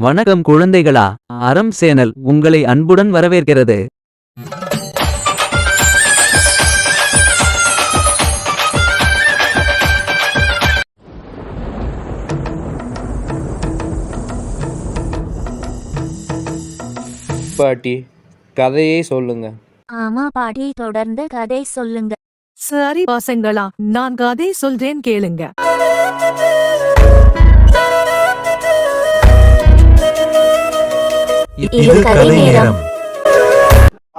வணக்கம் குழந்தைகளா. அறம் சேனல் உங்களை அன்புடன் வரவேற்கிறது. பாட்டி, கதையை சொல்லுங்க. ஆமா பாட்டி, தொடர்ந்து கதை சொல்லுங்க. சரி பசங்களா, நான் கதை சொல்றேன் கேளுங்க. இது கதை நேரம்.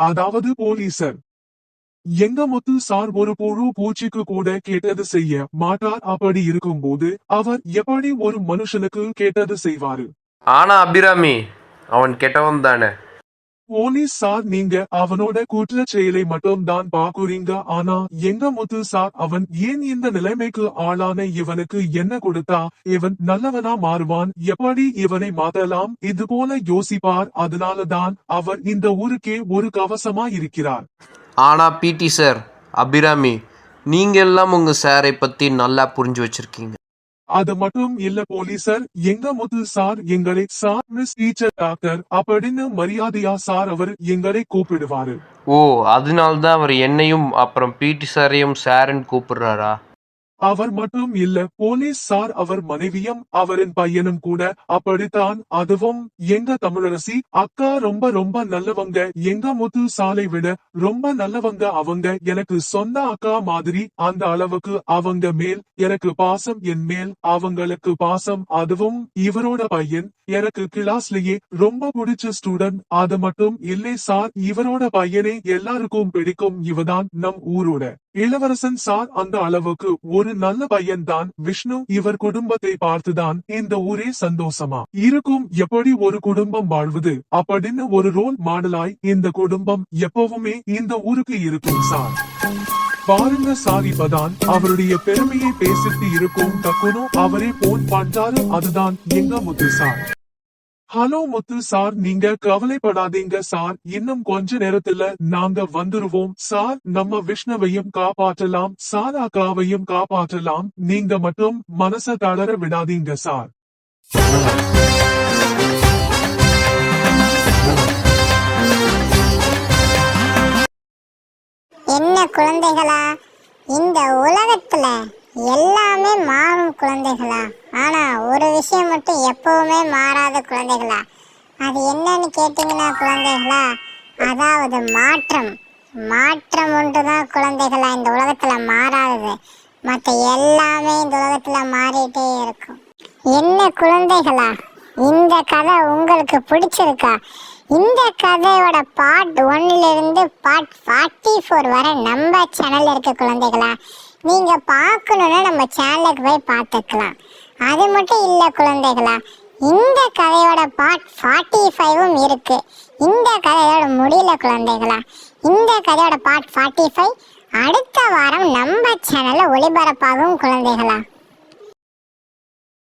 அதாவது போலீசர். எங்க முத்து சார் ஒரு புழு பூச்சிக்கு கூட கேட்டது செய்ய மாட்டார். அப்படி இருக்கும்போது அவர் எப்படி ஒரு மனுஷனுக்கு கேட்டது செய்வாரு? ஆனா அபிராமி, அவன் கெட்டவன் தானே. போலீஸ் சார், நீங்க அவனோட குற்ற செயலை மட்டும் தான் பாக்குறீங்க. ஆனா எங்க முத்து சார் அவன் ஏன் இந்த நிலைமைக்கு ஆளான, இவனுக்கு என்ன கொடுத்தா இவன் நல்லவனா மாறுவான், எப்படி இவனை மாத்தலாம், இது போல யோசிப்பார். அதனாலதான் அவர் இந்த ஊருக்கே ஒரு கவசமா இருக்கிறார். ஆனா பிடி சார், அபிராமி, நீங்க எல்லாம் உங்க சாரை பத்தி நல்லா புரிஞ்சு வச்சிருக்கீங்க. அது மட்டும் இல்ல போலீசர், எங்க முத்து சார் எங்களை சார், மிஸ், டீச்சர், டாக்டர் அப்படின்னு மரியாதையா சார் அவர் எங்களை கூப்பிடுவாரு. ஓ, அதனால்தான் அவர் என்னையும் அப்புறம் பிடி சாரையும் சார்ன்னு கூப்பிடுறாரா? அவர் மட்டும் இல்ல போலீஸ் சார், அவர் மனைவியும் அவரின் பையனும் கூட அப்படித்தான். அதுவும் எங்க தமிழரசி அக்கா ரொம்ப ரொம்ப நல்லவங்க. எங்க முத்து சாலை விட ரொம்ப நல்லவங்க அவங்க. எனக்கு சொந்த அக்கா மாதிரி. அந்த அளவுக்கு அவங்க மேல் எனக்கு பாசம், என் மேல் அவங்களுக்கு பாசம். அதுவும் இவரோட பையன் எனக்கு கிளாஸ்லயே ரொம்ப பிடிச்ச ஸ்டூடெண்ட். அது மட்டும் இல்லை சார், இவரோட பையனே எல்லாருக்கும் பிடிக்கும். இவதான் நம் ஊரோட இளவரசன் சார். அந்த அளவுக்கு ஒரு நல்ல பையன் தான் விஷ்ணு. இவர் குடும்பத்தை பார்த்துதான் இந்த ஊரே சந்தோஷமா இருக்கும். எப்படி ஒரு குடும்பம் வாழ்வது அப்படின்னு ஒரு ரோல் மாடலாய் இந்த குடும்பம் எப்பவுமே இந்த ஊருக்கு இருக்கும் சார். பாருங்க சார், இப்பதான் அவருடைய பெருமையை பேசிட்டு இருக்கும். டக்குனும் அவரே போன் பண்றாரு. அதுதான் எங்க முத்து சார். ஹலோ முத்து சார், நீங்க கவலைப்படாதீங்க சார், இன்னும் கொஞ்ச நேரத்துல நாங்க வந்துருவோம் சார். நம்ம விஷ்ணுவையும் காப்பாற்றலாம், சாராக்காவையும் காப்பாற்றலாம். நீங்க மட்டும் மனச தளர விடாதீங்க சார். என்ன குழந்தைகளா, இந்த உலகத்துல எல்லாமே மாறும் குழந்தைகளா. ஆனா ஒரு விஷயம் மட்டும் எப்பவுமே மாறாத குழந்தைகளா. அது என்னன்னு கேட்டீங்கன்னா குழந்தைகளா, அதாவது மாற்றம். மாற்றம் ஒன்றுதான் குழந்தைகளா இந்த உலகத்துல மாறாதது. மற்ற எல்லாமே இந்த உலகத்துல மாறிட்டே இருக்கும். என்ன குழந்தைகளா, இந்த கதை உங்களுக்கு பிடிச்சிருக்கா? இந்த கதையோட பார்ட் 1ல இருந்து பார்ட் 44 வரை நம்ம சேனல்ல இருக்க குழந்தைகளா. நீங்க பார்க்கணும்னா நம்ம சேனலுக்கு போய் பார்த்துக்கலாம். அது மட்டும் இல்ல குழந்தைகளா, இந்த கதையோட பார்ட் 45ம் இருக்கு. இந்த கதையோட முடியல குழந்தைகளா. இந்த கதையோட பார்ட் 45 அடுத்த வாரம் நம்ம சேனல்ல ஒளிபரப்பாகும் குழந்தைகளா.